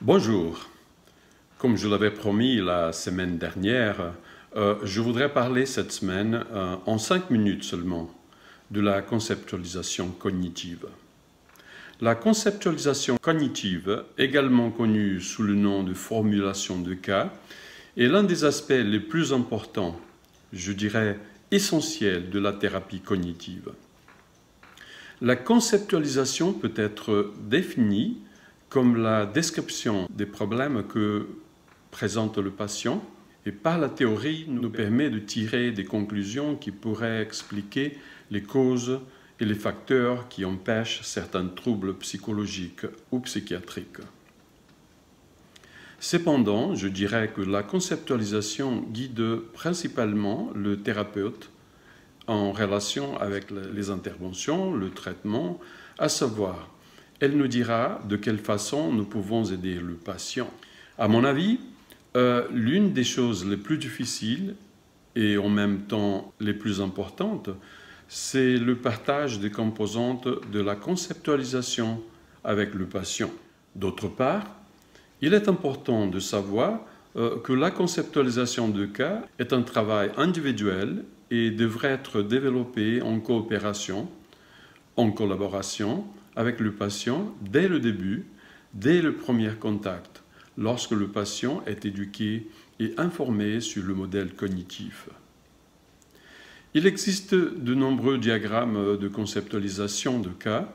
Bonjour. Comme je l'avais promis la semaine dernière, je voudrais parler cette semaine, en 5 minutes seulement, de la conceptualisation cognitive. La conceptualisation cognitive, également connue sous le nom de formulation de cas, est l'un des aspects les plus importants, je dirais essentiels, de la thérapie cognitive. La conceptualisation peut être définie comme la description des problèmes que présente le patient et par la théorie nous permet de tirer des conclusions qui pourraient expliquer les causes et les facteurs qui empêchent certains troubles psychologiques ou psychiatriques. Cependant, je dirais que la conceptualisation guide principalement le thérapeute en relation avec les interventions, le traitement, à savoir, elle nous dira de quelle façon nous pouvons aider le patient. À mon avis, l'une des choses les plus difficiles et en même temps les plus importantes, c'est le partage des composantes de la conceptualisation avec le patient. D'autre part, il est important de savoir que la conceptualisation de cas est un travail individuel et devrait être développé en coopération, en collaboration avec le patient dès le début, dès le premier contact, lorsque le patient est éduqué et informé sur le modèle cognitif. Il existe de nombreux diagrammes de conceptualisation de cas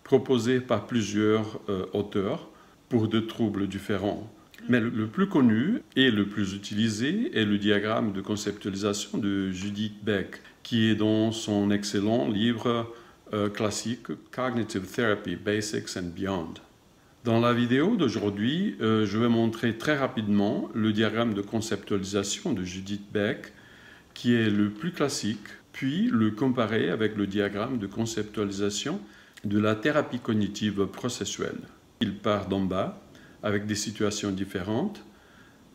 proposés par plusieurs auteurs pour de troubles différents. Mais le plus connu et le plus utilisé est le diagramme de conceptualisation de Judith Beck, qui est dans son excellent livre classique Cognitive Therapy Basics and Beyond. Dans la vidéo d'aujourd'hui, je vais montrer très rapidement le diagramme de conceptualisation de Judith Beck, qui est le plus classique, puis le comparer avec le diagramme de conceptualisation de la thérapie cognitive processuelle. Il part d'en bas, avec des situations différentes,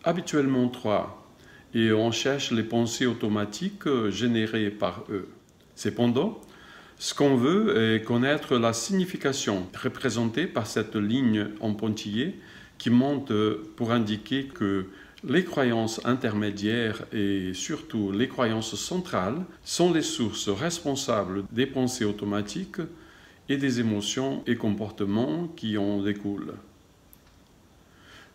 habituellement 3, et on cherche les pensées automatiques générées par eux. Cependant, ce qu'on veut est connaître la signification représentée par cette ligne en pointillé qui monte pour indiquer que les croyances intermédiaires et surtout les croyances centrales sont les sources responsables des pensées automatiques et des émotions et comportements qui en découlent.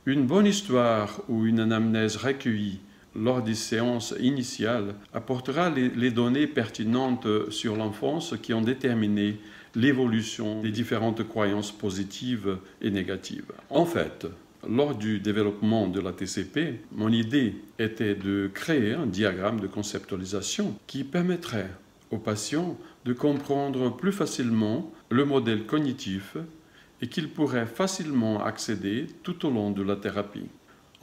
Une bonne histoire ou une anamnèse recueillie lors des séances initiales apportera les données pertinentes sur l'enfance qui ont déterminé l'évolution des différentes croyances positives et négatives. En fait, lors du développement de la TCP, mon idée était de créer un diagramme de conceptualisation qui permettrait aux patients de comprendre plus facilement le modèle cognitif et qu'ils pourraient facilement accéder tout au long de la thérapie.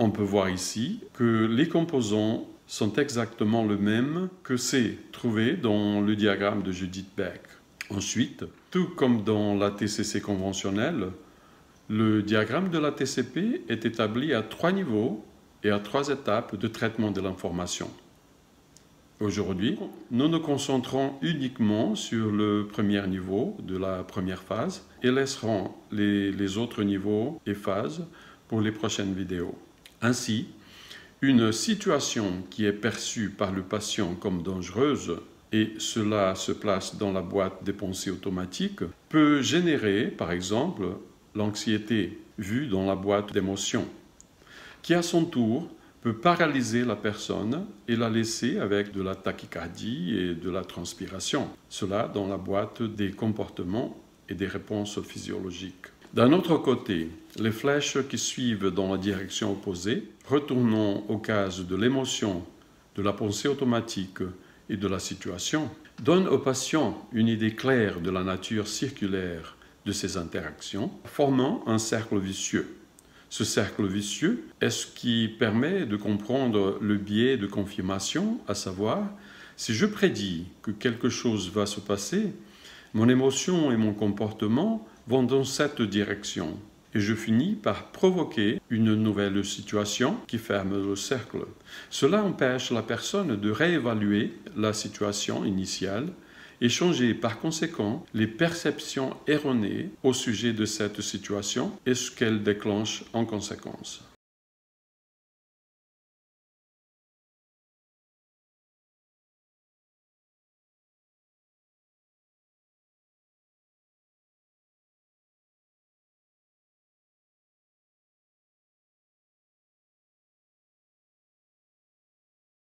On peut voir ici que les composants sont exactement les mêmes que ceux trouvés dans le diagramme de Judith Beck. Ensuite, tout comme dans la TCC conventionnelle, le diagramme de la TCP est établi à 3 niveaux et à 3 étapes de traitement de l'information. Aujourd'hui, nous nous concentrons uniquement sur le premier niveau de la première phase et laisserons les autres niveaux et phases pour les prochaines vidéos. Ainsi, une situation qui est perçue par le patient comme dangereuse, et cela se place dans la boîte des pensées automatiques, peut générer, par exemple, l'anxiété vue dans la boîte d'émotions, qui à son tour peut paralyser la personne et la laisser avec de la tachycardie et de la transpiration, cela dans la boîte des comportements et des réponses physiologiques. D'un autre côté, les flèches qui suivent dans la direction opposée, retournant aux cases de l'émotion, de la pensée automatique et de la situation, donnent au patient une idée claire de la nature circulaire de ces interactions, formant un cercle vicieux. Ce cercle vicieux est ce qui permet de comprendre le biais de confirmation, à savoir, si je prédis que quelque chose va se passer, mon émotion et mon comportement vont dans cette direction et je finis par provoquer une nouvelle situation qui ferme le cercle. Cela empêche la personne de réévaluer la situation initiale et changer par conséquent les perceptions erronées au sujet de cette situation et ce qu'elle déclenche en conséquence.